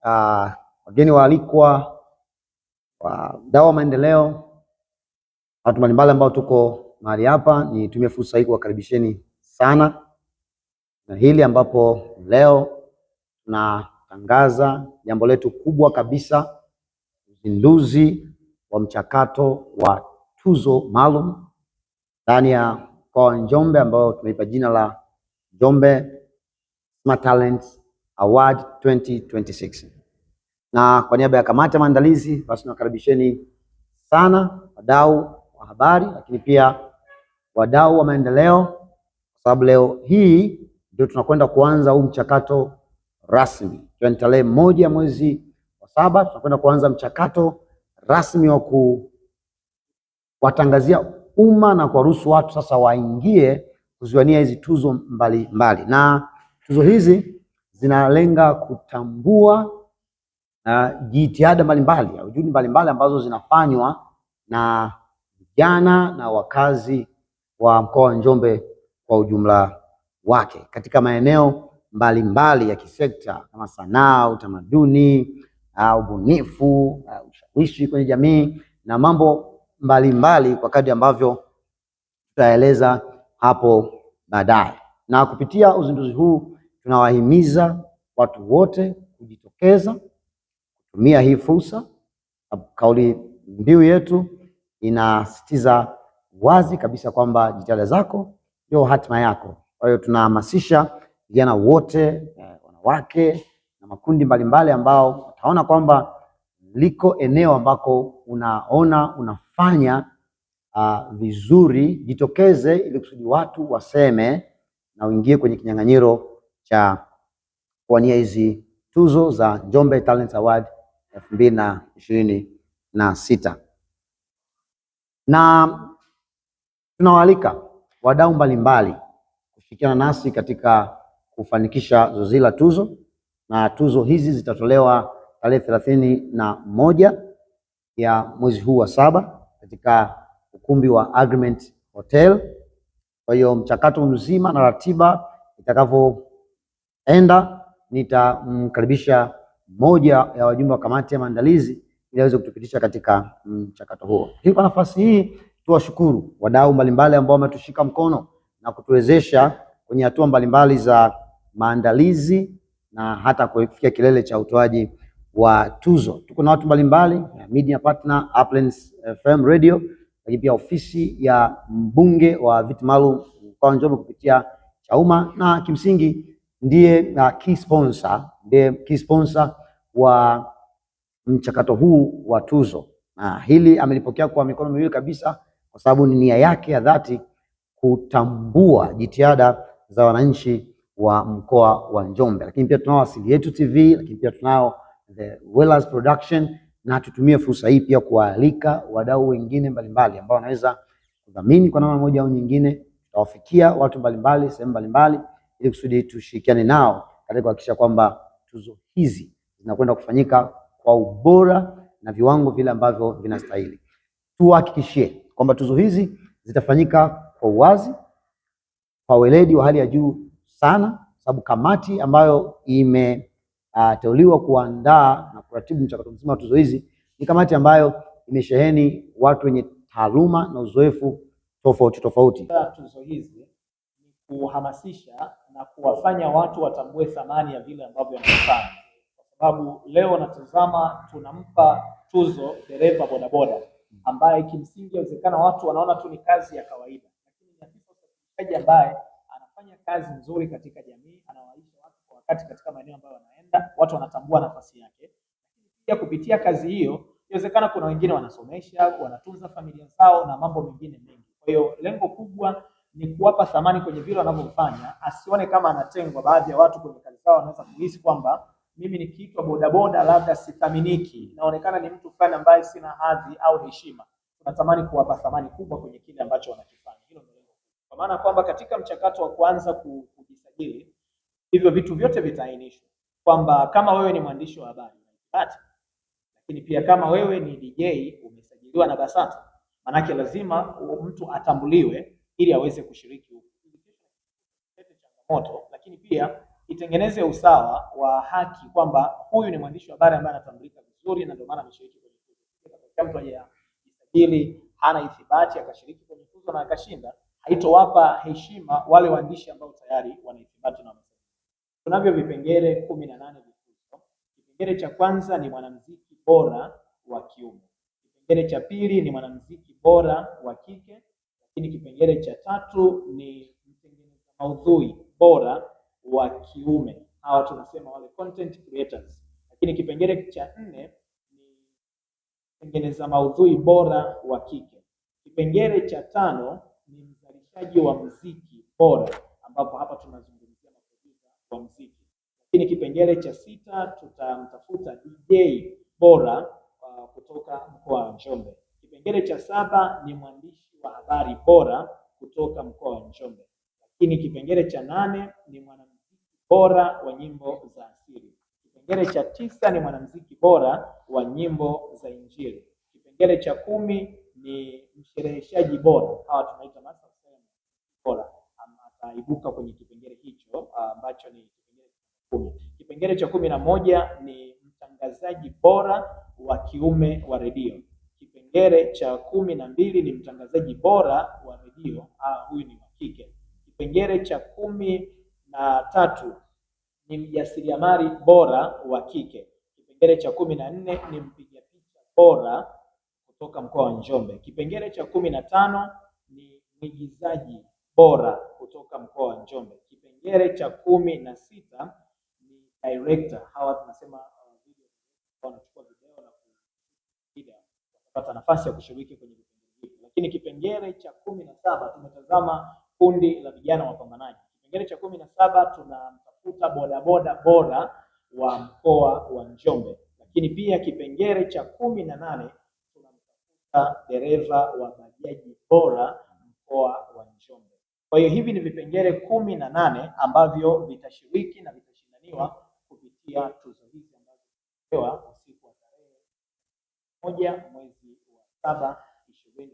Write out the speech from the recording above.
wageni waalikwa, wadau wa maendeleo, watu mbalimbali ambao tuko mahali hapa, nitumie fursa hii kuwakaribisheni sana na hili ambapo leo tunatangaza jambo letu kubwa kabisa, uzinduzi wa mchakato wa tuzo maalum ndani ya mkoa wa Njombe ambao tumeipa jina la Njombe Smart Talent Award 2026. Na kwa niaba ya kamati ya maandalizi, basi nakaribisheni sana wadau wa habari, lakini pia wadau wa maendeleo, kwa sababu leo hii ndio tunakwenda kuanza huu mchakato rasmi. Tarehe 1 mwezi wa 7 tunakwenda kuanza mchakato rasmi wa kuwatangazia umma na kuwaruhusu watu sasa waingie kuziwania hizi tuzo mbalimbali. Na tuzo hizi zinalenga kutambua jitihada mbalimbali au juhudi mbalimbali ambazo zinafanywa na vijana na wakazi wa mkoa wa Njombe kwa ujumla wake katika maeneo mbalimbali ya kisekta kama sanaa, utamaduni, ubunifu, ushawishi kwenye jamii na mambo mbalimbali kwa kadri ambavyo tutaeleza hapo baadaye. Na kupitia uzinduzi huu tunawahimiza watu wote kujitokeza kutumia hii fursa. Kauli mbiu yetu inasisitiza wazi kabisa kwamba jitihada zako ndio hatima yako. Kwa hiyo tunahamasisha vijana wote, wanawake na makundi mbalimbali ambao wataona kwamba liko eneo ambako unaona unafanya vizuri, jitokeze ili kusudi watu waseme na uingie kwenye kinyang'anyiro cha kuwania hizi tuzo za Njombe Talent Award 2026. Na tunawaalika wadau mbalimbali kushirikiana nasi katika kufanikisha zoezi la tuzo, na tuzo hizi zitatolewa tarehe 31 ya mwezi huu wa 7 katika ukumbi wa Agreement Hotel. Kwa hiyo mchakato mzima na ratiba itakavyoenda, nitamkaribisha mmoja ya wajumbe wa kamati ya maandalizi ili aweze kutupitisha katika mchakato huo. Kwa nafasi hii tuwashukuru wadau mbalimbali ambao wametushika mkono na kutuwezesha kwenye hatua mbalimbali za maandalizi na hata kufikia kilele cha utoaji wa tuzo. Tuko na watu mbalimbali, media partner, Uplands FM Radio, lakini pia ofisi ya mbunge wa viti maalum mkoa wa Njombe kupitia Chauma, na kimsingi ndiye key sponsor wa mchakato huu wa tuzo. Na hili amelipokea kwa mikono miwili kabisa, kwa sababu ni nia yake ya dhati kutambua jitihada za wananchi wa mkoa wa Njombe. Lakini pia tunao Asili Yetu TV, lakini pia tunao The Wellers Production, na tutumie fursa hii pia kualika wadau wengine mbalimbali ambao wanaweza kudhamini kwa namna moja au nyingine. Tutawafikia watu mbalimbali sehemu mbalimbali ili kusudi tushirikiane nao katika kuhakikisha kwamba tuzo hizi zinakwenda kufanyika kwa ubora na viwango vile ambavyo vinastahili. Tuhakikishie kwamba tuzo hizi zitafanyika kwa uwazi, kwa weledi wa hali ya juu sana, sababu kamati ambayo imeteuliwa kuandaa na kuratibu mchakato mzima wa tuzo hizi ni kamati ambayo imesheheni watu wenye taaluma na uzoefu tofauti. Tuzo hizi ni kuhamasisha na kuwafanya watu watambue thamani ya vile ambavyo wanafanya, kwa sababu leo natazama tunampa tuzo dereva bodaboda ambaye kimsingi inawezekana watu wanaona tu ni kazi ya kawaida, lakini ni afisa usafirishaji ambaye anafanya kazi nzuri katika jamii, anawaisha watu kwa wakati katika maeneo ambayo wanaenda, watu wanatambua nafasi yake. Pia kupitia kazi hiyo inawezekana kuna wengine wanasomesha, wanatunza familia zao na mambo mengine mengi. Kwa hiyo lengo kubwa ni kuwapa thamani kwenye vile wanavyofanya, asione kama anatengwa. Baadhi ya watu kwenye kazi zao wanaweza kuhisi kwamba mimi nikiitwa bodaboda labda sithaminiki, naonekana ni mtu fulani ambaye sina hadhi au heshima. Tunatamani kuwapa thamani kubwa kwenye kile ambacho wanakifanya. Hilo ndio lengo. Kwa maana kwamba katika mchakato wa kuanza kujisajili, hivyo vitu vyote vitaainishwa kwamba kama wewe ni mwandishi wa habari, lakini pia kama wewe ni DJ umesajiliwa na BASATA, manake lazima mtu atambuliwe ili aweze kushiriki changamoto, lakini pia itengeneze usawa wa haki kwamba huyu ni mwandishi wa habari ambaye anatambulika vizuri na ndio maana ameshiriki kwenye tuzo. Kama mtu hajajisajili, hana ithibati, akashiriki kwenye tuzo na akashinda, haitowapa heshima wale waandishi ambao tayari wana ithibati na wamesajili. Tunavyo vipengele 18 vituzo. Kipengele cha kwanza ni mwanamuziki bora wa kiume. Kipengele cha pili ni mwanamuziki bora wa kike. Lakini kipengele cha tatu ni mtengeneza maudhui bora wa kiume, hawa tunasema wale content creators. Lakini kipengele cha nne ni mtengeneza maudhui bora wa kike. Kipengele cha tano ni mzalishaji wa muziki bora, ambapo hapa tunazungumzia maproducer wa muziki. Lakini kipengele cha sita tutamtafuta DJ bora kutoka mkoa wa Njombe. Kipengele cha saba ni mwandishi wa habari bora kutoka mkoa wa Njombe. Lakini kipengele cha nane ni mwanamuziki bora wa nyimbo za asili. Kipengele cha tisa ni mwanamuziki bora wa nyimbo za Injili. Kipengele cha 10 ni mshereheshaji bora, hawa tunaita master of ceremony bora, ataibuka kwenye kipengele hicho ambacho ni kipengele cha 10. Kipengele cha 11 ni mtangazaji bora wa kiume wa redio. Kipengele cha 12 ni mtangazaji bora wa redio, huyu ni wa kike. Kipengele cha 13 ni mjasiriamali bora wa kike. Kipengele cha 14 ni mpiga picha bora kutoka mkoa wa Njombe. Kipengele cha 15 ni mwigizaji bora kutoka mkoa wa Njombe. Kipengele cha 16 ni director, hawa tunasema video wanachukua video na kupiga, watapata nafasi ya kushiriki kwenye vipengele hivi. Lakini kipengele cha 17 tumetazama kundi la vijana wapambanaji. Kipengele cha 17 tunamtafuta bodaboda bora wa mkoa wa Njombe. Lakini pia kipengele cha 18 tunamtafuta dereva wa bajaji bora mkoa wa Njombe. Kwa hiyo hivi ni vipengele 18 ambavyo vitashiriki na vitashindaniwa kupitia tuzo hizi ambazo zitapewa usiku wa tarehe 1 mwezi wa 7 2020.